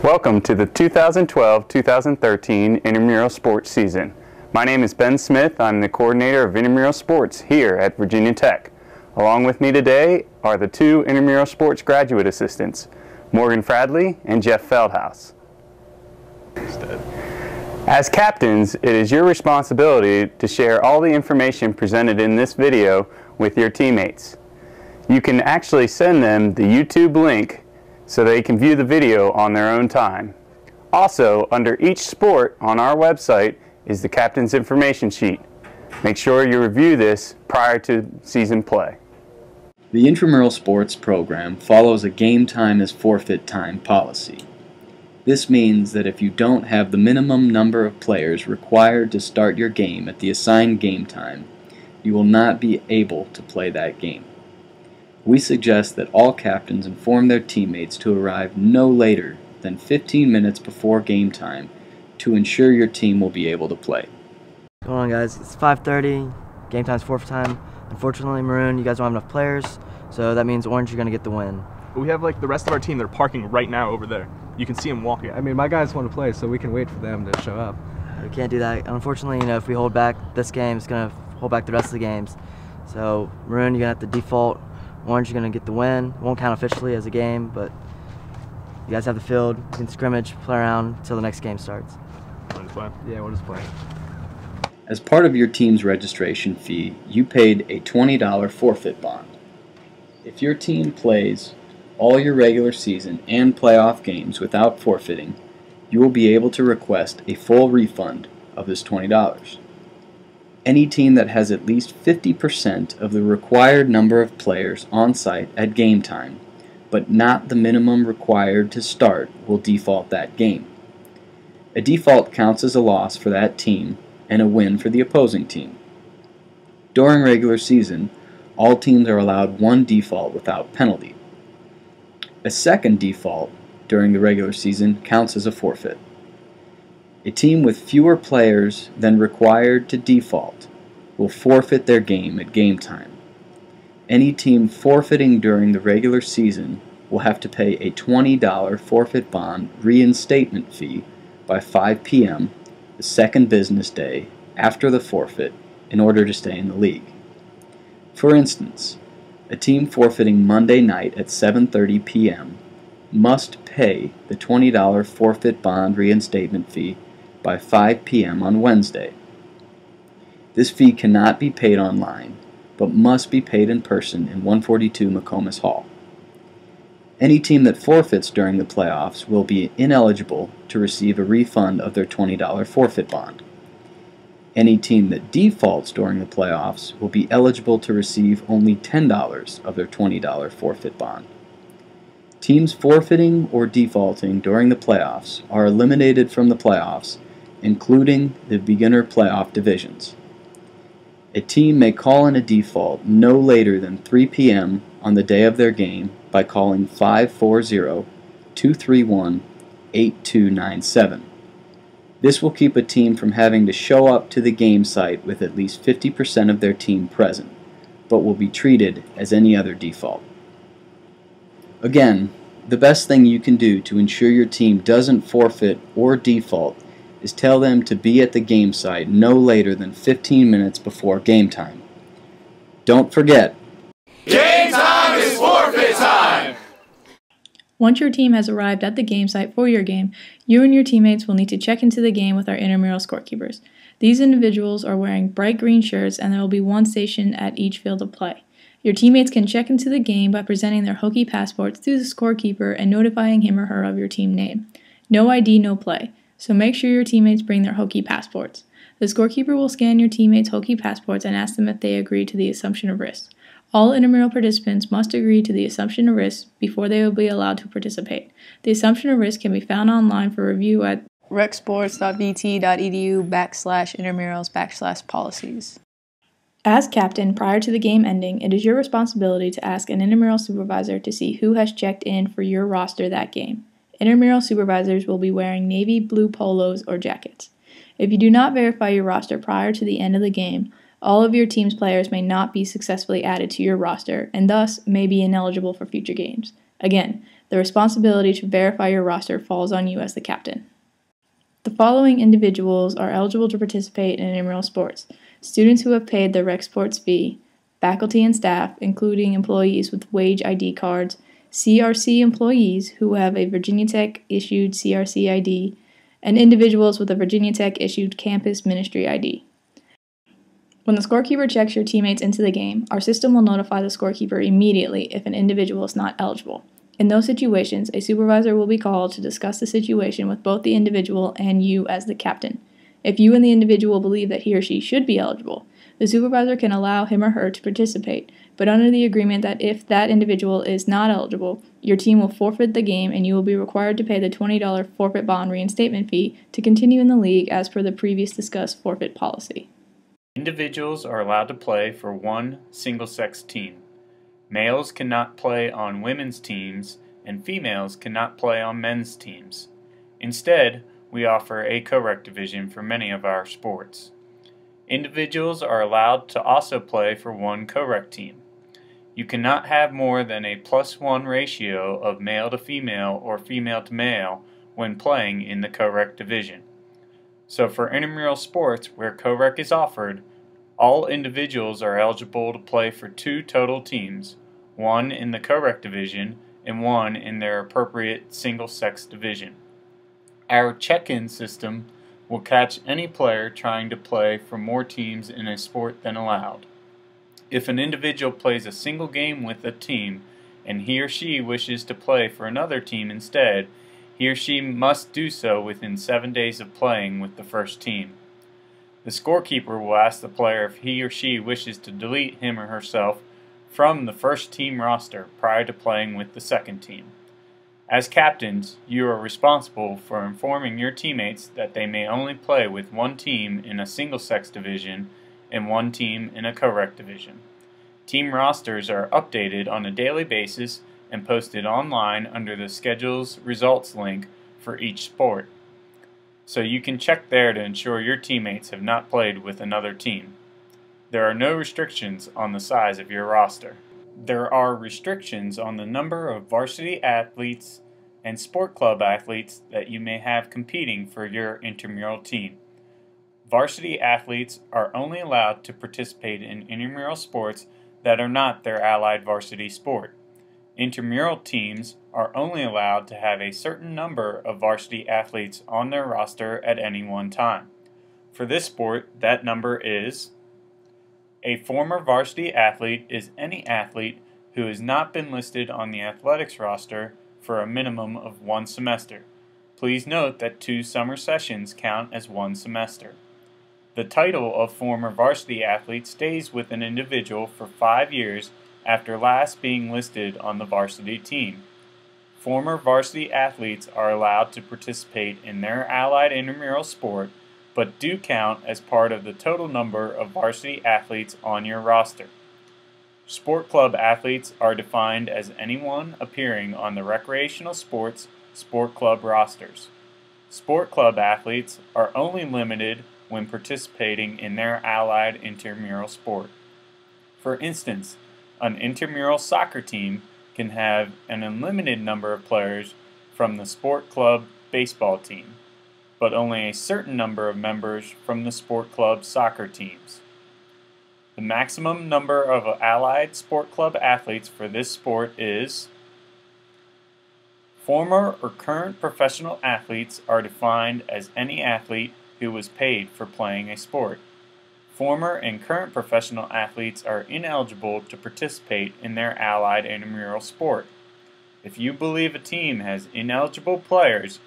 Welcome to the 2012-2013 Intramural Sports season. My name is Ben Smith. I'm the coordinator of Intramural Sports here at Virginia Tech. Along with me today are the two Intramural Sports graduate assistants, Morgan Fradley and Jeff Feldhaus. As captains, it is your responsibility to share all the information presented in this video with your teammates. You can actually send them the YouTube link so they can view the video on their own time. Also, under each sport on our website is the captain's information sheet. Make sure you review this prior to season play. The Intramural Sports program follows a game time is forfeit time policy. This means that if you don't have the minimum number of players required to start your game at the assigned game time, you will not be able to play that game. We suggest that all captains inform their teammates to arrive no later than 15 minutes before game time to ensure your team will be able to play. What's going on, guys? It's 5:30. Game time's forfeit time. Unfortunately, Maroon, you guys don't have enough players, so that means Orange, you're going to get the win. We have the rest of our team. They're parking right now over there. You can see them walking. I mean, my guys want to play, so we can wait for them to show up. We can't do that. Unfortunately, if we hold back this game, it's going to hold back the rest of the games. So, Maroon, you're going to have to default. Orange, you're going to get the win. It won't count officially as a game, but you guys have the field. You can scrimmage, play around until the next game starts. We'll just play. Yeah, we'll just play. As part of your team's registration fee, you paid a $20 forfeit bond. If your team plays all your regular season and playoff games without forfeiting, you will be able to request a full refund of this $20. Any team that has at least 50% of the required number of players on site at game time, but not the minimum required to start, will default that game. A default counts as a loss for that team and a win for the opposing team. During regular season, all teams are allowed one default without penalty. A second default during the regular season counts as a forfeit. A team with fewer players than required to default will forfeit their game at game time. Any team forfeiting during the regular season will have to pay a $20 forfeit bond reinstatement fee by 5 p.m. the second business day after the forfeit in order to stay in the league. For instance, a team forfeiting Monday night at 7:30 p.m. must pay the $20 forfeit bond reinstatement fee by 5 p.m. on Wednesday. This fee cannot be paid online, but must be paid in person in 142 McComas Hall. Any team that forfeits during the playoffs will be ineligible to receive a refund of their $20 forfeit bond. Any team that defaults during the playoffs will be eligible to receive only $10 of their $20 forfeit bond. Teams forfeiting or defaulting during the playoffs are eliminated from the playoffs, including the beginner playoff divisions. A team may call in a default no later than 3 p.m. on the day of their game by calling 540-231-8297. This will keep a team from having to show up to the game site with at least 50% of their team present, but will be treated as any other default. Again, the best thing you can do to ensure your team doesn't forfeit or default is tell them to be at the game site no later than 15 minutes before game time. Don't forget, game time is forfeit time! Once your team has arrived at the game site for your game, you and your teammates will need to check into the game with our intramural scorekeepers. These individuals are wearing bright green shirts, and there will be one station at each field of play. Your teammates can check into the game by presenting their Hokie passports to the scorekeeper and notifying him or her of your team name. No ID, no play. So make sure your teammates bring their Hokie passports. The scorekeeper will scan your teammates' Hokie passports and ask them if they agree to the assumption of risk. All intramural participants must agree to the assumption of risk before they will be allowed to participate. The assumption of risk can be found online for review at recsports.vt.edu/intramurals/policies. As captain, prior to the game ending, it is your responsibility to ask an intramural supervisor to see who has checked in for your roster that game. Intramural supervisors will be wearing navy blue polos or jackets. If you do not verify your roster prior to the end of the game, all of your team's players may not be successfully added to your roster and thus may be ineligible for future games. Again, The responsibility to verify your roster falls on you as the captain. The following individuals are eligible to participate in intramural sports: students who have paid their rec sports fee, faculty and staff, including employees with wage ID cards, CRC employees who have a Virginia Tech issued CRC ID, and individuals with a Virginia Tech issued campus ministry ID. When the scorekeeper checks your teammates into the game, our system will notify the scorekeeper immediately if an individual is not eligible. In those situations, a supervisor will be called to discuss the situation with both the individual and you as the captain. If you and the individual believe that he or she should be eligible, the supervisor can allow him or her to participate, but under the agreement that if that individual is not eligible, your team will forfeit the game and you will be required to pay the $20 forfeit bond reinstatement fee to continue in the league as per the previous discussed forfeit policy. Individuals are allowed to play for one single-sex team. Males cannot play on women's teams, and females cannot play on men's teams. Instead, we offer a co-rec division for many of our sports. Individuals are allowed to also play for one co-rec team. You cannot have more than a +1 ratio of male to female or female to male when playing in the co-rec division. So for intramural sports where co-rec is offered, all individuals are eligible to play for 2 total teams, one in the co-rec division and one in their appropriate single-sex division. Our check-in system will catch any player trying to play for more teams in a sport than allowed. If an individual plays a single game with a team and he or she wishes to play for another team instead, he or she must do so within 7 days of playing with the first team. The scorekeeper will ask the player if he or she wishes to delete him or herself from the first team roster prior to playing with the second team. As captains, you are responsible for informing your teammates that they may only play with one team in a single-sex division and one team in a co-rec division. Team rosters are updated on a daily basis and posted online under the schedule's results link for each sport. So you can check there to ensure your teammates have not played with another team. There are no restrictions on the size of your roster. There are restrictions on the number of varsity athletes and sport club athletes that you may have competing for your intramural team. Varsity athletes are only allowed to participate in intramural sports that are not their allied varsity sport. Intramural teams are only allowed to have a certain number of varsity athletes on their roster at any one time. For this sport, that number is: a former varsity athlete is any athlete who has not been listed on the athletics roster for a minimum of 1 semester. Please note that 2 summer sessions count as 1 semester. The title of former varsity athlete stays with an individual for 5 years after last being listed on the varsity team. Former varsity athletes are allowed to participate in their allied intramural sport, but do count as part of the total number of varsity athletes on your roster. Sport club athletes are defined as anyone appearing on the recreational sports sport club rosters. Sport club athletes are only limited when participating in their allied intramural sport. For instance, an intramural soccer team can have an unlimited number of players from the sport club baseball team, but only a certain number of members from the sport club soccer teams. The maximum number of allied sport club athletes for this sport is: former or current professional athletes are defined as any athlete who was paid for playing a sport. Former and current professional athletes are ineligible to participate in their allied intramural sport. If you believe a team has ineligible players,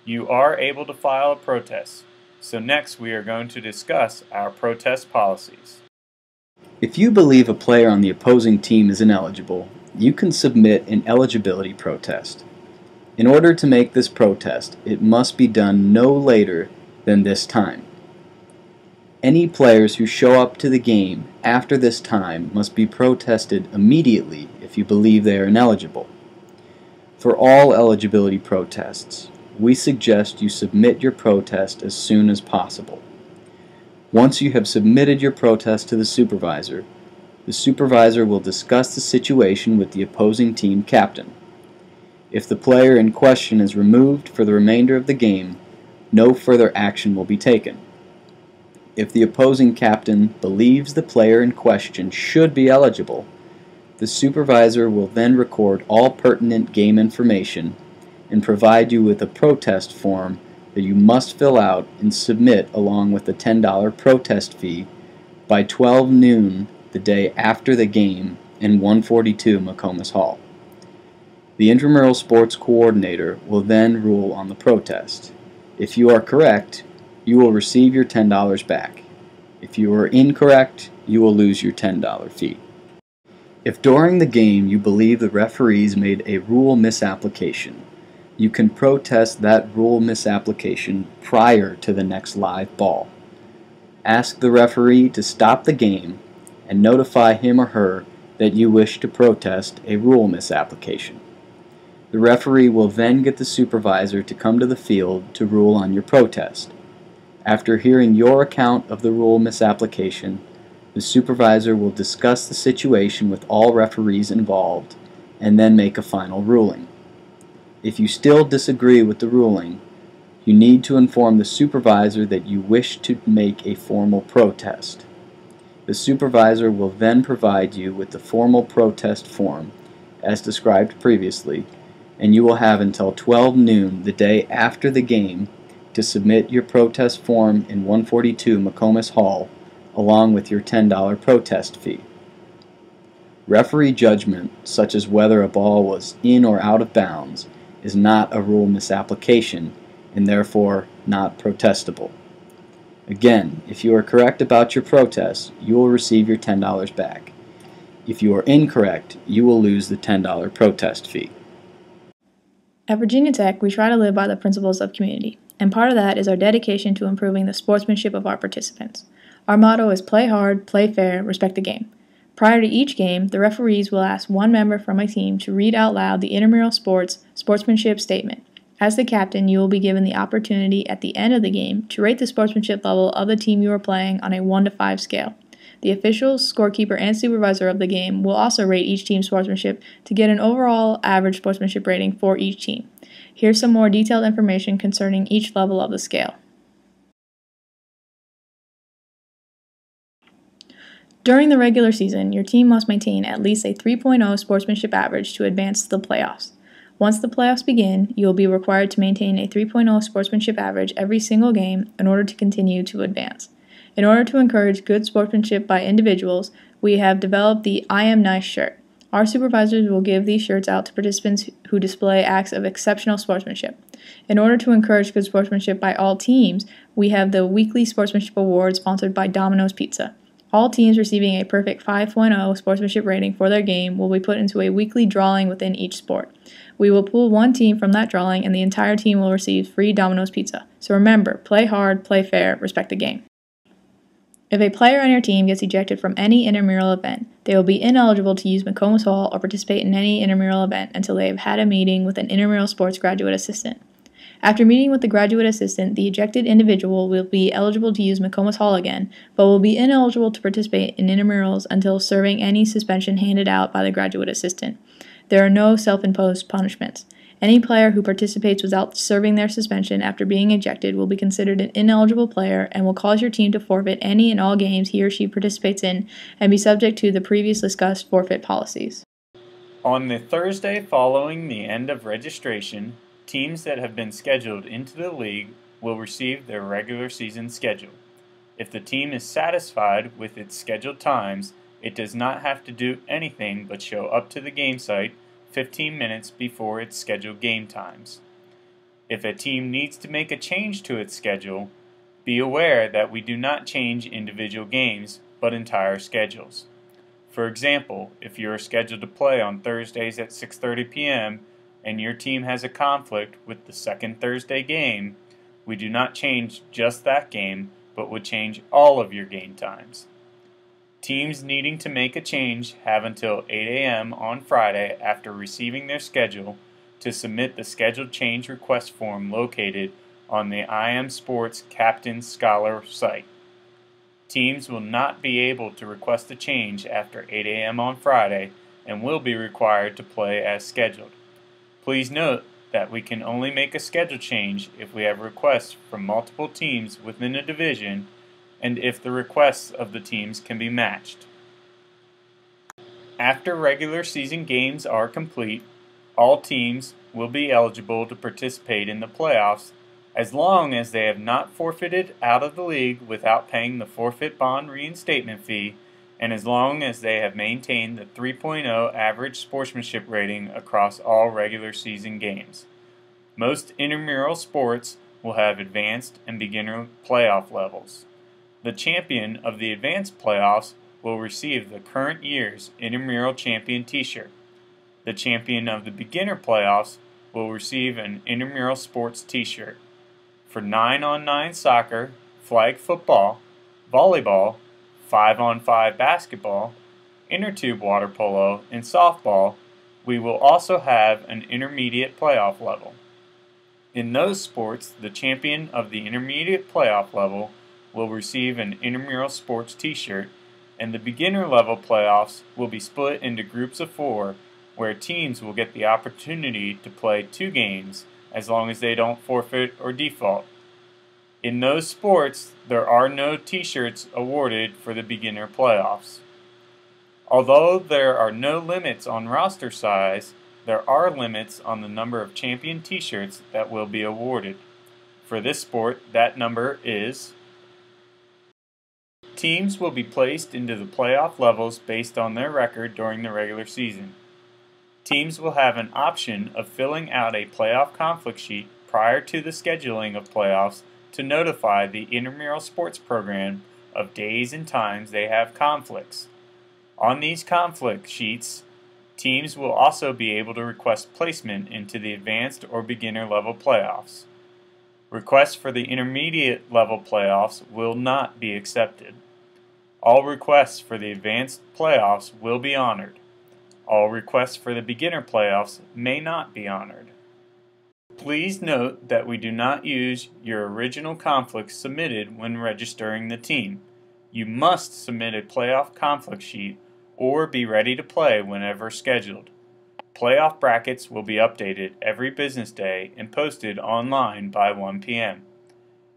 you are able to file a protest. So next we are going to discuss our protest policies. If you believe a player on the opposing team is ineligible, you can submit an eligibility protest. In order to make this protest, it must be done no later than this time. Any players who show up to the game after this time must be protested immediately if you believe they are ineligible. For all eligibility protests, we suggest you submit your protest as soon as possible. Once you have submitted your protest to the supervisor will discuss the situation with the opposing team captain. If the player in question is removed for the remainder of the game, no further action will be taken. If the opposing captain believes the player in question should be eligible, the supervisor will then record all pertinent game information and provide you with a protest form that you must fill out and submit along with the $10 protest fee by 12 noon the day after the game in 142 McComas Hall. The Intramural Sports Coordinator will then rule on the protest. If you are correct, you will receive your $10 back. If you are incorrect, you will lose your $10 fee. If during the game you believe the referees made a rule misapplication, you can protest that rule misapplication prior to the next live ball. Ask the referee to stop the game and notify him or her that you wish to protest a rule misapplication. The referee will then get the supervisor to come to the field to rule on your protest. After hearing your account of the rule misapplication, the supervisor will discuss the situation with all referees involved and then make a final ruling. If you still disagree with the ruling, you need to inform the supervisor that you wish to make a formal protest. The supervisor will then provide you with the formal protest form, as described previously, and you will have until 12 noon the day after the game to submit your protest form in 142 McComas Hall along with your $10 protest fee. Referee judgment, such as whether a ball was in or out of bounds, is not a rule misapplication and therefore not protestable. Again, if you are correct about your protest, you will receive your $10 back. If you are incorrect, you will lose the $10 protest fee. At Virginia Tech, we try to live by the principles of community, and part of that is our dedication to improving the sportsmanship of our participants. Our motto is play hard, play fair, respect the game. Prior to each game, the referees will ask one member from a team to read out loud the intramural sportsmanship statement. As the captain, you will be given the opportunity at the end of the game to rate the sportsmanship level of the team you are playing on a 1 to 5 scale. The official, scorekeeper, and supervisor of the game will also rate each team's sportsmanship to get an overall average sportsmanship rating for each team. Here's some more detailed information concerning each level of the scale. During the regular season, your team must maintain at least a 3.0 sportsmanship average to advance to the playoffs. Once the playoffs begin, you will be required to maintain a 3.0 sportsmanship average every single game in order to continue to advance. In order to encourage good sportsmanship by individuals, we have developed the I Am Nice shirt. Our supervisors will give these shirts out to participants who display acts of exceptional sportsmanship. In order to encourage good sportsmanship by all teams, we have the weekly sportsmanship award sponsored by Domino's Pizza. All teams receiving a perfect 5.0 sportsmanship rating for their game will be put into a weekly drawing within each sport. We will pull one team from that drawing and the entire team will receive free Domino's Pizza. So remember, play hard, play fair, respect the game. If a player on your team gets ejected from any intramural event, they will be ineligible to use McComas Hall or participate in any intramural event until they have had a meeting with an intramural sports graduate assistant. After meeting with the graduate assistant, the ejected individual will be eligible to use McComas Hall again, but will be ineligible to participate in intramurals until serving any suspension handed out by the graduate assistant. There are no self-imposed punishments. Any player who participates without serving their suspension after being ejected will be considered an ineligible player and will cause your team to forfeit any and all games he or she participates in and be subject to the previously discussed forfeit policies. On the Thursday following the end of registration, teams that have been scheduled into the league will receive their regular season schedule. If the team is satisfied with its scheduled times, it does not have to do anything but show up to the game site 15 minutes before its scheduled game times. If a team needs to make a change to its schedule, be aware that we do not change individual games, but entire schedules. For example, if you are scheduled to play on Thursdays at 6:30 p.m., and your team has a conflict with the second Thursday game, we do not change just that game, but would change all of your game times. Teams needing to make a change have until 8 a.m. on Friday after receiving their schedule to submit the scheduled change request form located on the IM Sports Captain Scholar site. Teams will not be able to request a change after 8 a.m. on Friday and will be required to play as scheduled. Please note that we can only make a schedule change if we have requests from multiple teams within a division and if the requests of the teams can be matched. After regular season games are complete, all teams will be eligible to participate in the playoffs as long as they have not forfeited out of the league without paying the forfeit bond reinstatement fee, and as long as they have maintained the 3.0 average sportsmanship rating across all regular season games. Most intramural sports will have advanced and beginner playoff levels. The champion of the advanced playoffs will receive the current year's intramural champion t-shirt. The champion of the beginner playoffs will receive an intramural sports t-shirt. For 9-on-9 soccer, flag football, volleyball, 5-on-5 basketball, intertube water polo, and softball, we will also have an intermediate playoff level. In those sports, the champion of the intermediate playoff level will receive an intramural sports t-shirt, and the beginner level playoffs will be split into groups of 4 where teams will get the opportunity to play 2 games as long as they don't forfeit or default. In those sports, there are no t-shirts awarded for the beginner playoffs. Although there are no limits on roster size, there are limits on the number of champion t-shirts that will be awarded. For this sport, that number is: teams will be placed into the playoff levels based on their record during the regular season. Teams will have an option of filling out a playoff conflict sheet prior to the scheduling of playoffs to notify the intramural sports program of days and times they have conflicts. On these conflict sheets, teams will also be able to request placement into the advanced or beginner level playoffs. Requests for the intermediate level playoffs will not be accepted. All requests for the advanced playoffs will be honored. All requests for the beginner playoffs may not be honored. Please note that we do not use your original conflicts submitted when registering the team. You must submit a playoff conflict sheet or be ready to play whenever scheduled. Playoff brackets will be updated every business day and posted online by 1 p.m.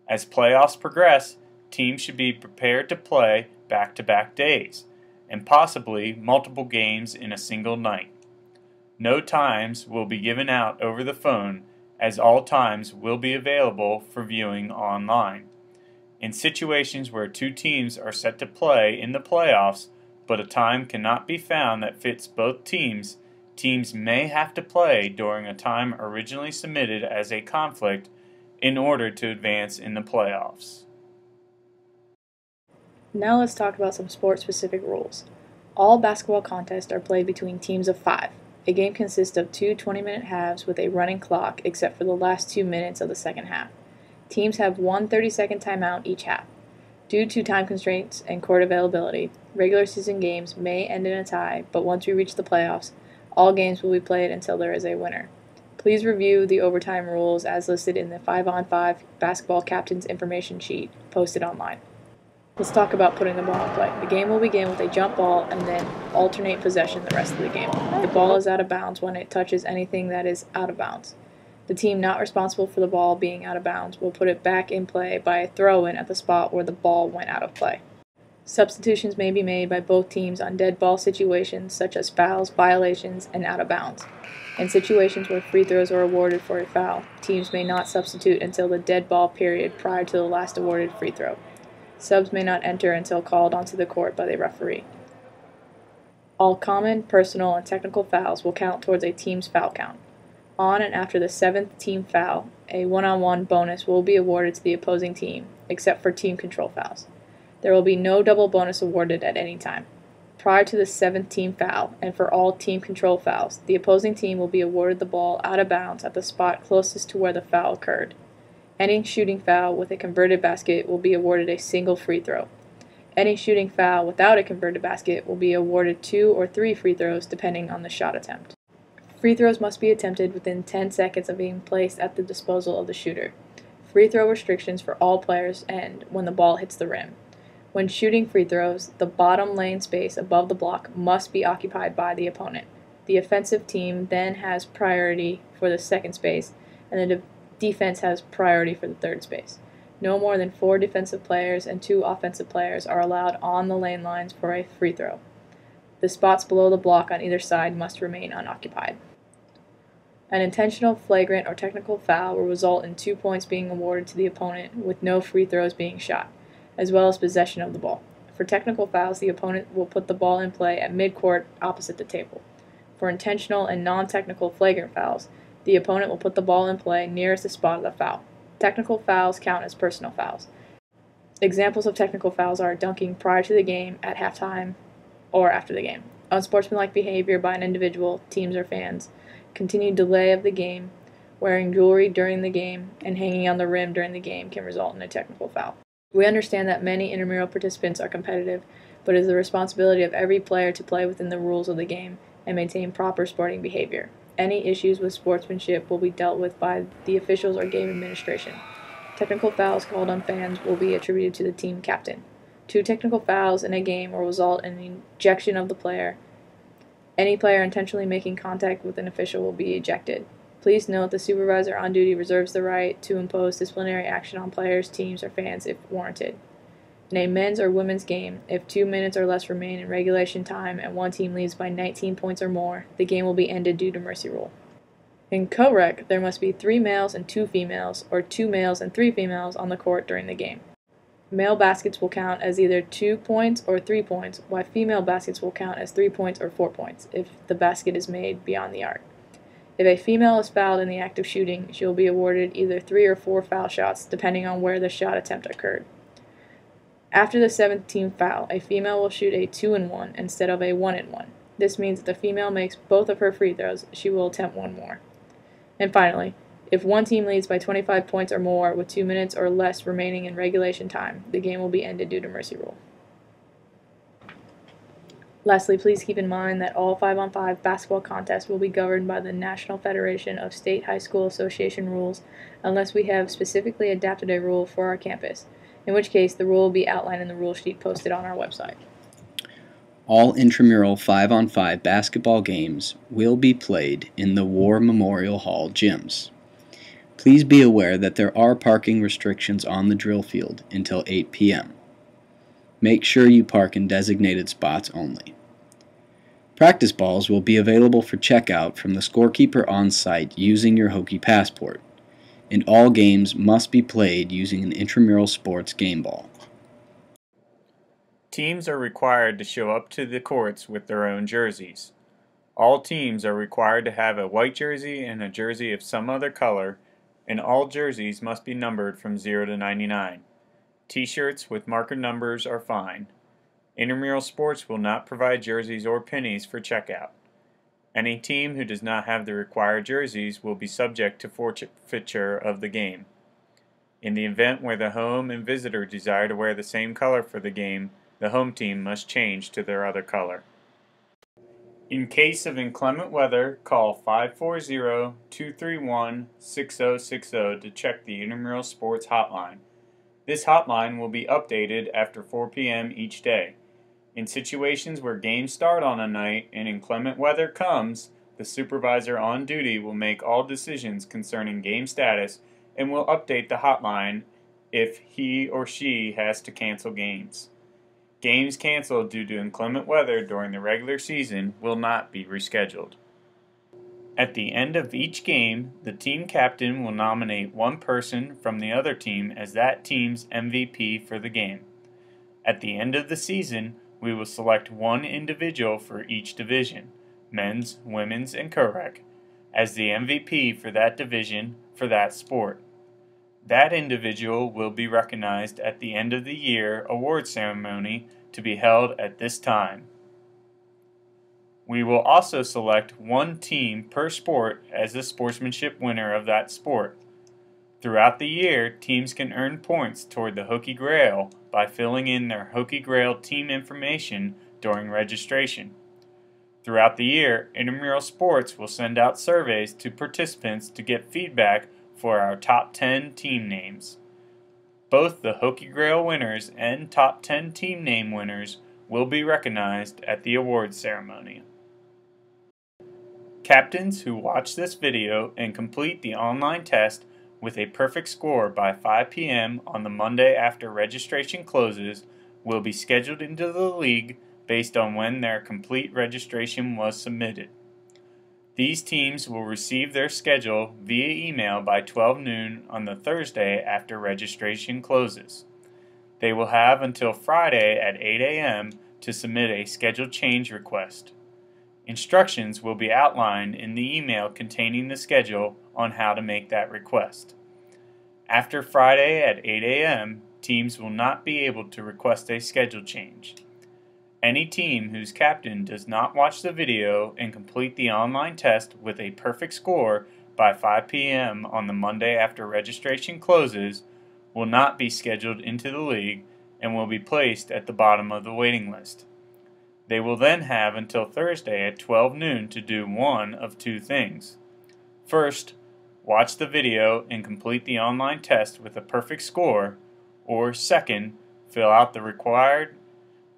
As playoffs progress, teams should be prepared to play back-to-back days, and possibly multiple games in a single night. No times will be given out over the phone, as all times will be available for viewing online. In situations where 2 teams are set to play in the playoffs, but a time cannot be found that fits both teams, teams may have to play during a time originally submitted as a conflict in order to advance in the playoffs. Now let's talk about some sport-specific rules. All basketball contests are played between teams of 5. A game consists of 2 20-minute halves with a running clock except for the last 2 minutes of the second half. Teams have 1 30-second timeout each half. Due to time constraints and court availability, regular season games may end in a tie, but once we reach the playoffs, all games will be played until there is a winner. Please review the overtime rules as listed in the 5-on-5 basketball captain's information sheet posted online. Let's talk about putting the ball in play. The game will begin with a jump ball and then alternate possession the rest of the game. The ball is out of bounds when it touches anything that is out of bounds. The team not responsible for the ball being out of bounds will put it back in play by a throw-in at the spot where the ball went out of play. Substitutions may be made by both teams on dead ball situations such as fouls, violations, and out of bounds. In situations where free throws are awarded for a foul, teams may not substitute until the dead ball period prior to the last awarded free throw. Subs may not enter until called onto the court by the referee. All common, personal, and technical fouls will count towards a team's foul count. On and after the 7th team foul, a 1-on-1 bonus will be awarded to the opposing team, except for team control fouls. There will be no double bonus awarded at any time. Prior to the 7th team foul, and for all team control fouls, the opposing team will be awarded the ball out of bounds at the spot closest to where the foul occurred. Any shooting foul with a converted basket will be awarded a single free throw. Any shooting foul without a converted basket will be awarded 2 or 3 free throws depending on the shot attempt. Free throws must be attempted within 10 seconds of being placed at the disposal of the shooter. Free throw restrictions for all players end when the ball hits the rim. When shooting free throws, the bottom lane space above the block must be occupied by the opponent. The offensive team then has priority for the second space, and the defense has priority for the third space. No more than 4 defensive players and 2 offensive players are allowed on the lane lines for a free throw. The spots below the block on either side must remain unoccupied. An intentional, flagrant, or technical foul will result in 2 points being awarded to the opponent with no free throws being shot, as well as possession of the ball. For technical fouls, the opponent will put the ball in play at midcourt opposite the table. For intentional and non-technical flagrant fouls, the opponent will put the ball in play nearest the spot of the foul. Technical fouls count as personal fouls. Examples of technical fouls are dunking prior to the game, at halftime, or after the game. Unsportsmanlike behavior by an individual, teams, or fans. Continued delay of the game, wearing jewelry during the game, and hanging on the rim during the game can result in a technical foul. We understand that many intramural participants are competitive, but it is the responsibility of every player to play within the rules of the game and maintain proper sporting behavior. Any issues with sportsmanship will be dealt with by the officials or game administration. Technical fouls called on fans will be attributed to the team captain. 2 technical fouls in a game will result in the ejection of the player. Any player intentionally making contact with an official will be ejected. Please note the supervisor on duty reserves the right to impose disciplinary action on players, teams, or fans if warranted. In a men's or women's game, if 2 minutes or less remain in regulation time and one team leads by 19 points or more, the game will be ended due to mercy rule. In co-rec, there must be 3 males and 2 females, or 2 males and 3 females on the court during the game. Male baskets will count as either 2 points or 3 points, while female baskets will count as 3 points or 4 points if the basket is made beyond the arc. If a female is fouled in the act of shooting, she will be awarded either 3 or 4 foul shots, depending on where the shot attempt occurred. After the 7th team foul, a female will shoot a 2-and-1 instead of a 1-and-1. This means if the female makes both of her free throws, she will attempt 1 more. And finally, if one team leads by 25 points or more with 2 minutes or less remaining in regulation time, the game will be ended due to mercy rule. Lastly, please keep in mind that all 5-on-5 basketball contests will be governed by the National Federation of State High School Association rules unless we have specifically adapted a rule for our campus, in which case the rule will be outlined in the rule sheet posted on our website. All intramural 5-on-5 basketball games will be played in the War Memorial Hall gyms. Please be aware that there are parking restrictions on the drill field until 8 p.m. Make sure you park in designated spots only. Practice balls will be available for checkout from the scorekeeper on site using your Hokie passport, and all games must be played using an intramural sports game ball. Teams are required to show up to the courts with their own jerseys. All teams are required to have a white jersey and a jersey of some other color, and all jerseys must be numbered from 0 to 99. T-shirts with marker numbers are fine. Intramural Sports will not provide jerseys or pennies for checkout. Any team who does not have the required jerseys will be subject to forfeiture of the game. In the event where the home and visitor desire to wear the same color for the game, the home team must change to their other color. In case of inclement weather, call 540-231-6060 to check the Intramural Sports hotline. This hotline will be updated after 4 p.m. each day. In situations where games start on a night and inclement weather comes, the supervisor on duty will make all decisions concerning game status and will update the hotline if he or she has to cancel games. Games canceled due to inclement weather during the regular season will not be rescheduled. At the end of each game, the team captain will nominate one person from the other team as that team's MVP for the game. At the end of the season, we will select one individual for each division, men's, women's, and co-rec, as the MVP for that division for that sport. That individual will be recognized at the end of the year award ceremony to be held at this time. We will also select one team per sport as the sportsmanship winner of that sport. Throughout the year, teams can earn points toward the Hokie Grail by filling in their Hokie Grail team information during registration. Throughout the year, Intramural Sports will send out surveys to participants to get feedback for our top 10 team names. Both the Hokie Grail winners and top 10 team name winners will be recognized at the awards ceremony. Captains who watch this video and complete the online test with a perfect score by 5 p.m. on the Monday after registration closes will be scheduled into the league based on when their complete registration was submitted. These teams will receive their schedule via email by 12 noon on the Thursday after registration closes. They will have until Friday at 8 a.m. to submit a schedule change request. Instructions will be outlined in the email containing the schedule on how to make that request. After Friday at 8 a.m., teams will not be able to request a schedule change. Any team whose captain does not watch the video and complete the online test with a perfect score by 5 p.m. on the Monday after registration closes will not be scheduled into the league and will be placed at the bottom of the waiting list. They will then have until Thursday at 12 noon to do one of two things. First, watch the video and complete the online test with a perfect score, or second, fill out the required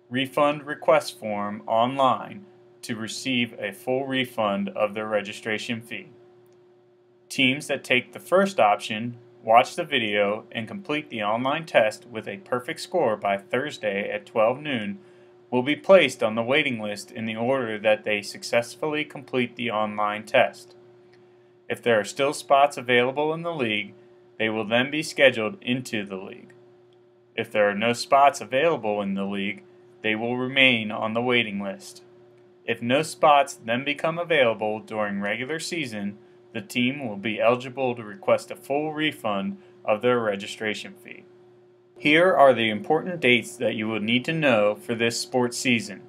refund request form online to receive a full refund of their registration fee. Teams that take the first option, watch the video, and complete the online test with a perfect score by Thursday at 12 noon will be placed on the waiting list in the order that they successfully complete the online test. If there are still spots available in the league, they will then be scheduled into the league. If there are no spots available in the league, they will remain on the waiting list. If no spots then become available during regular season, the team will be eligible to request a full refund of their registration fee. Here are the important dates that you will need to know for this sports season.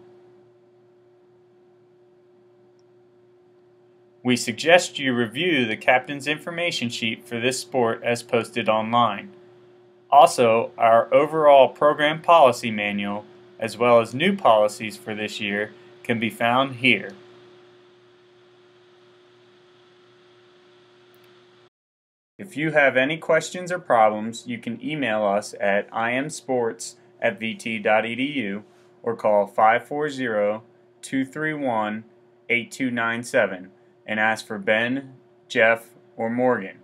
We suggest you review the captain's information sheet for this sport as posted online. Also, our overall program policy manual, as well as new policies for this year, can be found here. If you have any questions or problems, you can email us at imsports@vt.edu or call 540-231-8297 and ask for Ben, Jeff, or Morgan.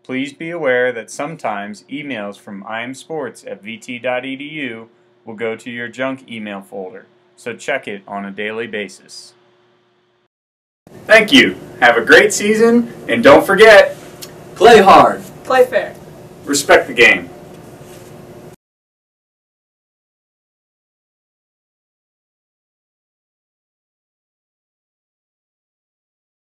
Please be aware that sometimes emails from imsports@vt.edu will go to your junk email folder, so check it on a daily basis. Thank you. Have a great season, and don't forget, Play hard. Play fair. respect the game.